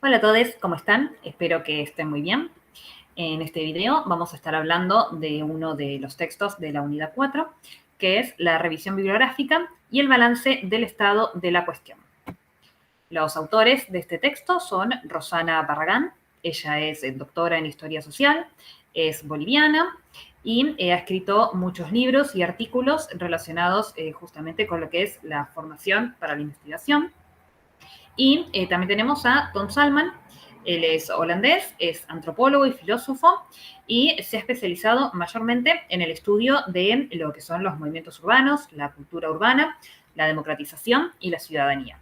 Hola a todos, ¿cómo están? Espero que estén muy bien. En este video vamos a estar hablando de uno de los textos de la unidad 4, que es la revisión bibliográfica y el balance del estado de la cuestión. Los autores de este texto son Rosana Barragán, ella es doctora en Historia Social, es boliviana y ha escrito muchos libros y artículos relacionados justamente con lo que es la formación para la investigación. Y también tenemos a Tom Salman, él es holandés, es antropólogo y filósofo y se ha especializado mayormente en el estudio de lo que son los movimientos urbanos, la cultura urbana, la democratización y la ciudadanía.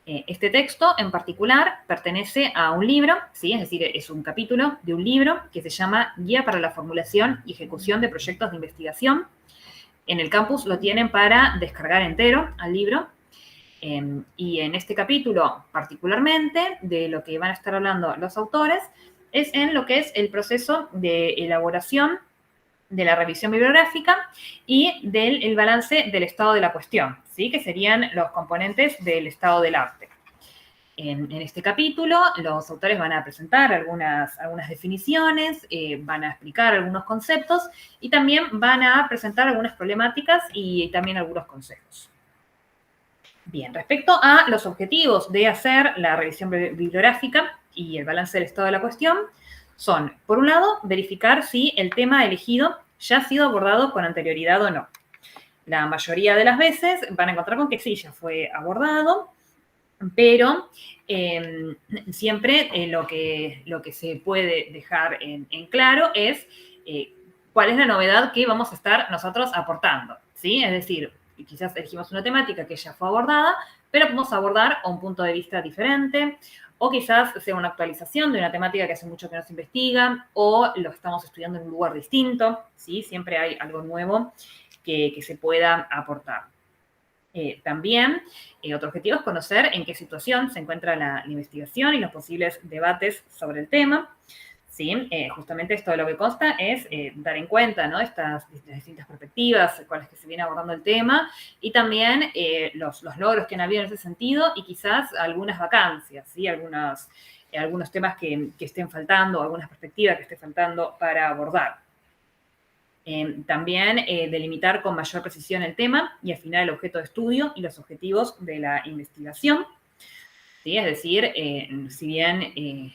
Este texto en particular pertenece a un libro, ¿sí? Es decir, es un capítulo de un libro que se llama Guía para la formulación y ejecución de proyectos de investigación. En el campus lo tienen para descargar entero al libro. Y en este capítulo, particularmente, de lo que van a estar hablando los autores, es en lo que es el proceso de elaboración de la revisión bibliográfica y del balance del estado de la cuestión, ¿sí? Que serían los componentes del estado del arte. En este capítulo, los autores van a presentar algunas definiciones, van a explicar algunos conceptos y también van a presentar algunas problemáticas y también algunos consejos. Bien, respecto a los objetivos de hacer la revisión bibliográfica y el balance del estado de la cuestión, son, por un lado, verificar si el tema elegido ya ha sido abordado con anterioridad o no. La mayoría de las veces van a encontrar con que sí, ya fue abordado, pero siempre lo que se puede dejar en claro es cuál es la novedad que vamos a estar nosotros aportando, ¿sí? Es decir, quizás elegimos una temática que ya fue abordada, pero podemos abordar a un punto de vista diferente, o quizás sea una actualización de una temática que hace mucho que no se investiga, o lo estamos estudiando en un lugar distinto, ¿sí? Siempre hay algo nuevo que se pueda aportar. También, otro objetivo es conocer en qué situación se encuentra la investigación y los posibles debates sobre el tema. ¿Sí? Justamente esto de lo que consta es dar en cuenta, ¿no? Estas distintas perspectivas con las que se viene abordando el tema y también los logros que han habido en ese sentido y quizás algunas vacancias, ¿sí? Algunos temas que estén faltando, algunas perspectivas que estén faltando para abordar. También delimitar con mayor precisión el tema y afinar el objeto de estudio y los objetivos de la investigación. ¿Sí? Es decir, si bien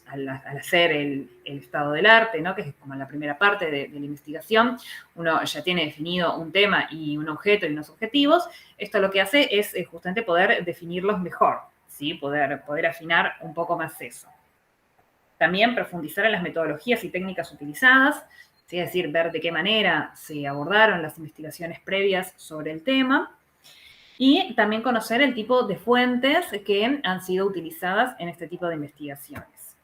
al hacer el estado del arte, ¿no? Que es como la primera parte de la investigación, uno ya tiene definido un tema y un objeto y unos objetivos, esto lo que hace es justamente poder definirlos mejor, ¿sí? Poder afinar un poco más eso. También profundizar en las metodologías y técnicas utilizadas, ¿sí? Es decir, ver de qué manera se abordaron las investigaciones previas sobre el tema. Y también conocer el tipo de fuentes que han sido utilizadas en este tipo de investigaciones.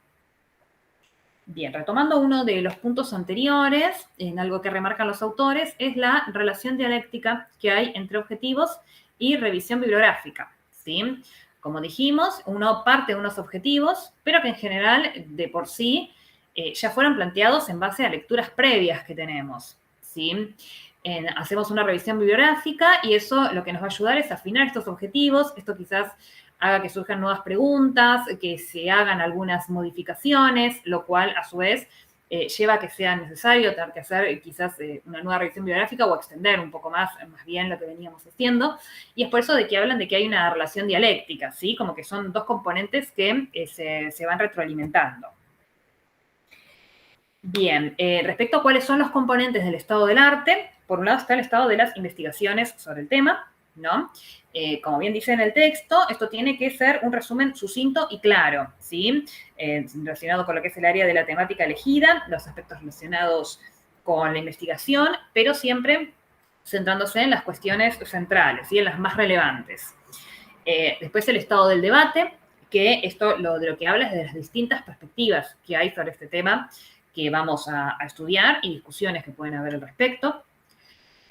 Bien, retomando uno de los puntos anteriores, en algo que remarcan los autores, es la relación dialéctica que hay entre objetivos y revisión bibliográfica, ¿sí? Como dijimos, uno parte de unos objetivos, pero que en general, de por sí, ya fueron planteados en base a lecturas previas que tenemos, ¿sí? Hacemos una revisión bibliográfica y eso lo que nos va a ayudar es afinar estos objetivos. Esto quizás haga que surjan nuevas preguntas, que se hagan algunas modificaciones, lo cual a su vez lleva a que sea necesario tener que hacer quizás una nueva revisión bibliográfica o extender un poco más bien lo que veníamos haciendo. Y es por eso de que hablan de que hay una relación dialéctica, ¿sí? Como que son dos componentes que se van retroalimentando. Bien, respecto a cuáles son los componentes del estado del arte, por un lado está el estado de las investigaciones sobre el tema, ¿no? Como bien dice en el texto, esto tiene que ser un resumen sucinto y claro, ¿sí? Relacionado con lo que es el área de la temática elegida, los aspectos relacionados con la investigación, pero siempre centrándose en las cuestiones centrales y en las más relevantes. Después el estado del debate, que esto de lo que habla es de las distintas perspectivas que hay sobre este tema que vamos a estudiar y discusiones que pueden haber al respecto.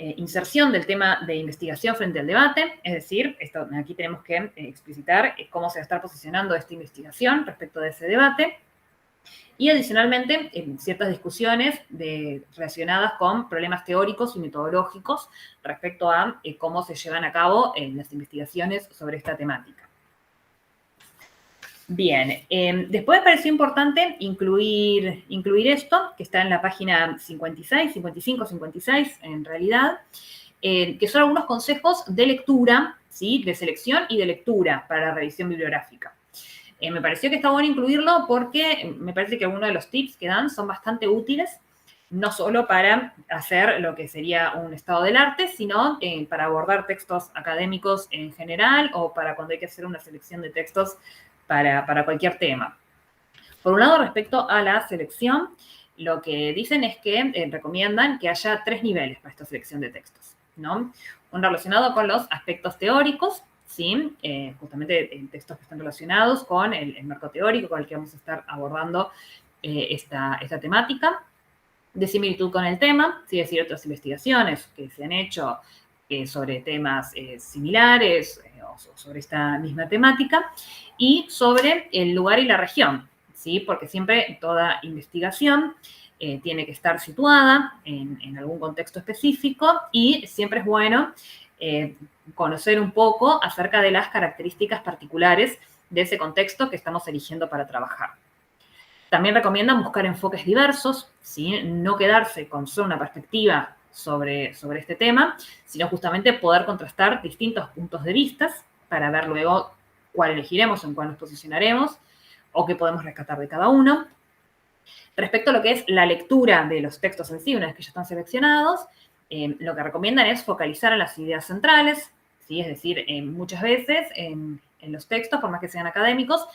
Inserción del tema de investigación frente al debate, es decir, aquí tenemos que explicitar cómo se va a estar posicionando esta investigación respecto de ese debate. Y adicionalmente, ciertas discusiones relacionadas con problemas teóricos y metodológicos respecto a cómo se llevan a cabo las investigaciones sobre esta temática. Bien, después me pareció importante incluir esto, que está en la página 56, 55, 56 en realidad, que son algunos consejos de lectura, ¿sí? De selección y de lectura para la revisión bibliográfica. Me pareció que está bueno incluirlo porque me parece que algunos de los tips que dan son bastante útiles, no solo para hacer lo que sería un estado del arte, sino para abordar textos académicos en general o para cuando hay que hacer una selección de textos para cualquier tema. Por un lado, respecto a la selección, lo que dicen es que recomiendan que haya 3 niveles para esta selección de textos, ¿no? Un relacionado con los aspectos teóricos, ¿sí? Justamente textos que están relacionados con el marco teórico con el que vamos a estar abordando esta temática, de similitud con el tema, ¿sí? Es decir, otras investigaciones que se han hecho sobre temas similares o sobre esta misma temática, y sobre el lugar y la región, ¿sí? Porque siempre toda investigación tiene que estar situada en algún contexto específico y siempre es bueno conocer un poco acerca de las características particulares de ese contexto que estamos eligiendo para trabajar. También recomiendan buscar enfoques diversos, ¿sí? No quedarse con solo una perspectiva sobre este tema, sino justamente poder contrastar distintos puntos de vista para ver luego cuál elegiremos, en cuál nos posicionaremos o qué podemos rescatar de cada uno. Respecto a lo que es la lectura de los textos en sí, una vez que ya están seleccionados, lo que recomiendan es focalizar en las ideas centrales, ¿sí? Es decir, muchas veces en los textos, por más que sean académicos,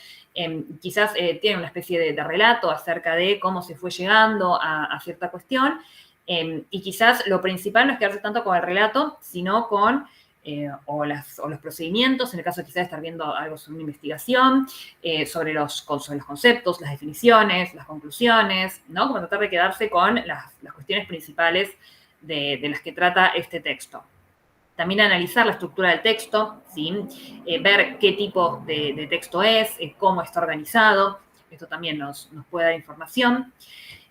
quizás tienen una especie de relato acerca de cómo se fue llegando a cierta cuestión, y quizás lo principal no es quedarse tanto con el relato, sino con o los procedimientos, en el caso de quizás estar viendo algo sobre una investigación, sobre los conceptos, las definiciones, las conclusiones, ¿no? Como tratar de quedarse con las cuestiones principales de las que trata este texto. También analizar la estructura del texto, ¿sí? Ver qué tipo de texto es, cómo está organizado. Esto también nos puede dar información.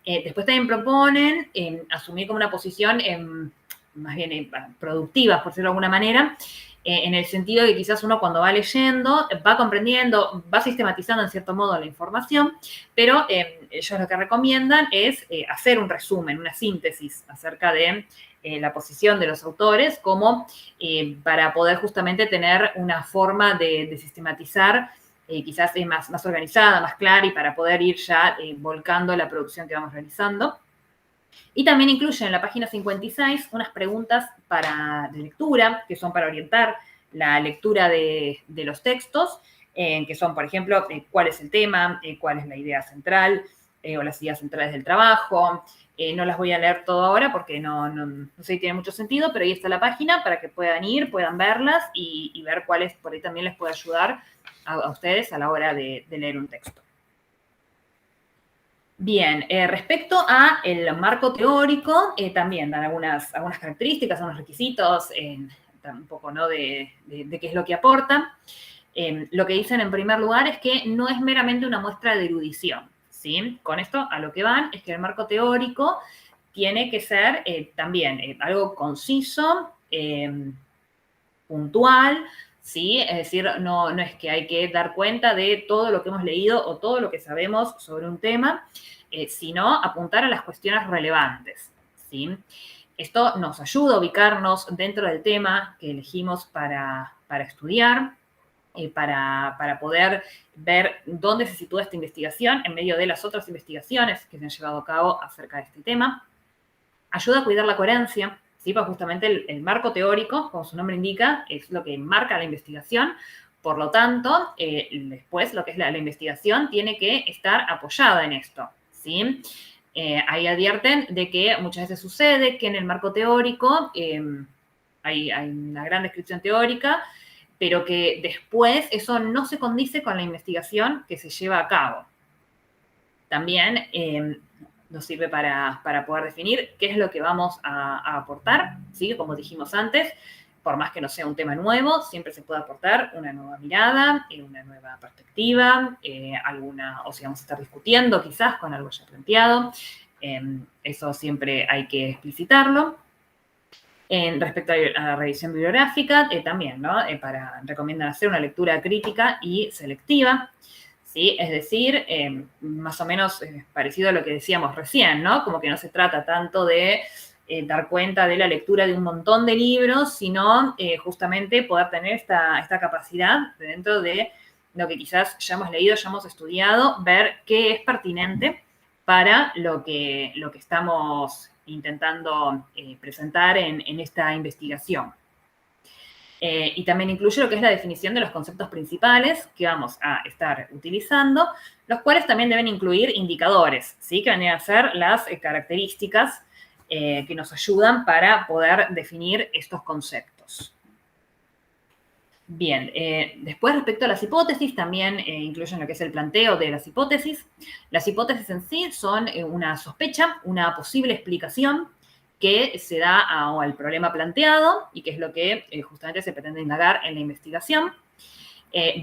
Después también proponen asumir como una posición más bien productiva, por decirlo de alguna manera, en el sentido de que quizás uno cuando va leyendo va comprendiendo, va sistematizando en cierto modo la información, pero ellos lo que recomiendan es hacer un resumen, una síntesis acerca de la posición de los autores, como para poder justamente tener una forma de sistematizar quizás más organizada, más clara y para poder ir ya volcando la producción que vamos realizando. Y también incluyen en la página 56 unas preguntas de lectura, que son para orientar la lectura de los textos, que son, por ejemplo, cuál es el tema, cuál es la idea central, o las ideas centrales del trabajo. No las voy a leer todo ahora porque no sé si tiene mucho sentido, pero ahí está la página para que puedan ir, puedan verlas y ver cuáles por ahí también les puede ayudar a ustedes a la hora de leer un texto. Bien, respecto a el marco teórico, también dan algunas características, algunos requisitos, un poco, ¿no? de qué es lo que aporta. Lo que dicen en primer lugar es que no es meramente una muestra de erudición, ¿sí? Con esto a lo que van es que el marco teórico tiene que ser también algo conciso, puntual, ¿sí? Es decir, no es que hay que dar cuenta de todo lo que hemos leído o todo lo que sabemos sobre un tema, sino apuntar a las cuestiones relevantes, ¿sí? Esto nos ayuda a ubicarnos dentro del tema que elegimos para estudiar, para poder ver dónde se sitúa esta investigación en medio de las otras investigaciones que se han llevado a cabo acerca de este tema. Ayuda a cuidar la coherencia, ¿sí? Porque justamente el marco teórico, como su nombre indica, es lo que marca la investigación. Por lo tanto, después lo que es la investigación tiene que estar apoyada en esto, ¿sí? Ahí advierten de que muchas veces sucede que en el marco teórico hay una gran descripción teórica, pero que después eso no se condice con la investigación que se lleva a cabo. También nos sirve para poder definir qué es lo que vamos a aportar, ¿sí? Como dijimos antes, por más que no sea un tema nuevo, siempre se puede aportar una nueva mirada, una nueva perspectiva, o si vamos a estar discutiendo quizás con algo ya planteado. Eso siempre hay que explicitarlo. Respecto a la revisión bibliográfica, también, ¿no? Recomiendan hacer una lectura crítica y selectiva, ¿sí? Es decir, más o menos parecido a lo que decíamos recién, ¿no? Como que no se trata tanto de dar cuenta de la lectura de un montón de libros, sino justamente poder tener esta capacidad dentro de lo que quizás ya hemos leído, ya hemos estudiado, ver qué es pertinente para lo que estamos intentando presentar en esta investigación. Y también incluye lo que es la definición de los conceptos principales que vamos a estar utilizando, los cuales también deben incluir indicadores, ¿sí? Que van a ser las características que nos ayudan para poder definir estos conceptos. Bien, después respecto a las hipótesis, también incluyen lo que es el planteo de las hipótesis. Las hipótesis en sí son una sospecha, una posible explicación que se da al problema planteado y que es lo que justamente se pretende indagar en la investigación.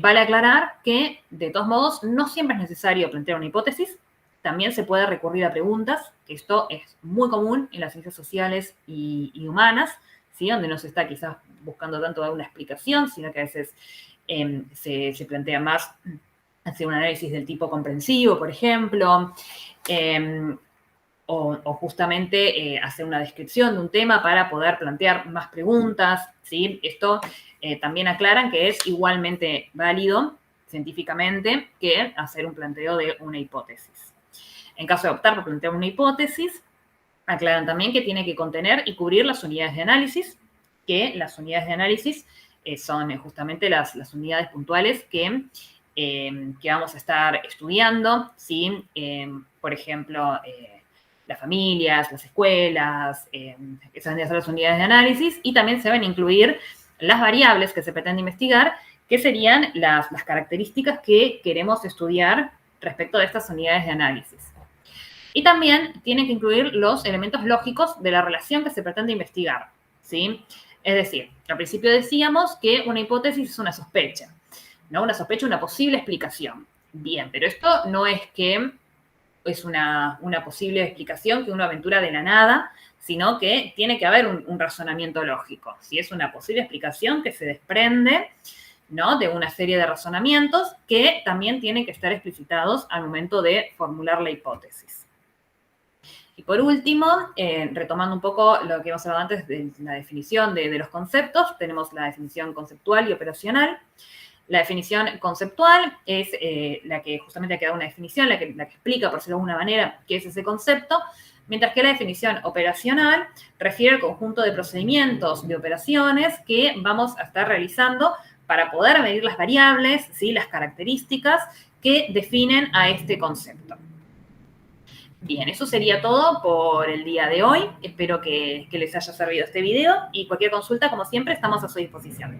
Vale aclarar que, de todos modos, no siempre es necesario plantear una hipótesis. También se puede recurrir a preguntas, que esto es muy común en las ciencias sociales y humanas, ¿sí? Donde no se está quizás buscando tanto dar una explicación, sino que a veces se plantea más hacer un análisis del tipo comprensivo, por ejemplo, o justamente hacer una descripción de un tema para poder plantear más preguntas, ¿sí? Esto también aclaran que es igualmente válido científicamente que hacer un planteo de una hipótesis. En caso de optar por plantear una hipótesis, aclaran también que tiene que contener y cubrir las unidades de análisis, que las unidades de análisis son justamente las unidades puntuales que vamos a estar estudiando, ¿sí? Por ejemplo, las familias, las escuelas, esas son las unidades de análisis, y también se deben incluir las variables que se pretende investigar, que serían las características que queremos estudiar respecto de estas unidades de análisis. Y también tienen que incluir los elementos lógicos de la relación que se pretende investigar, ¿sí? Es decir, al principio decíamos que una hipótesis es una sospecha, ¿no? Una sospecha, una posible explicación. Bien, pero esto no es que es una posible explicación que uno aventura de la nada, sino que tiene que haber un razonamiento lógico. Si es una posible explicación que se desprende, ¿no?, de una serie de razonamientos que también tienen que estar explicitados al momento de formular la hipótesis. Y por último, retomando un poco lo que hemos hablado antes de la definición de los conceptos, tenemos la definición conceptual y operacional. La definición conceptual es la que justamente ha quedado una definición, la que explica, por decirlo de alguna manera, qué es ese concepto, mientras que la definición operacional refiere al conjunto de procedimientos, de operaciones que vamos a estar realizando para poder medir las variables, ¿sí?, las características que definen a este concepto. Bien, eso sería todo por el día de hoy. Espero que les haya servido este video y cualquier consulta, como siempre, estamos a su disposición.